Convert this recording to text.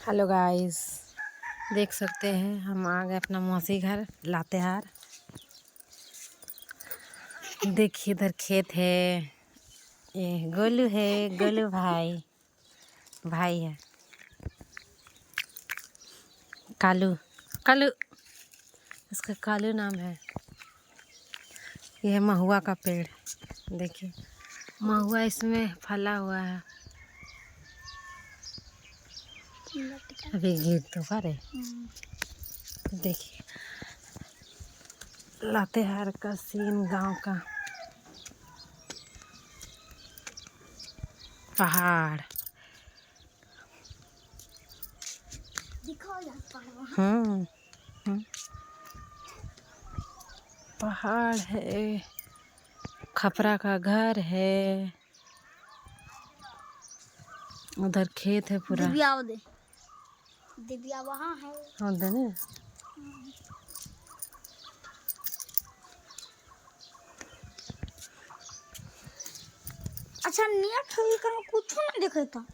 Hello guys, देख सकते हैं हम आ गए अपना मौसी घर लातेहार। देखिए इधर खेत है, ये गोलू है, गोलू भाई है। कालू कालू इसका कालू नाम है। यह महुआ का पेड़, देखिए महुआ इसमें फला हुआ है। अभी गिर तो पड़े। देखिए लातेहार का सीन, गांव का पहाड़। पहाड़ है, खपरा का घर है, उधर खेत है पूरा। दिव्या वहाँ है। हाँ देने। अच्छा नेट है, कुछ ना देखे था।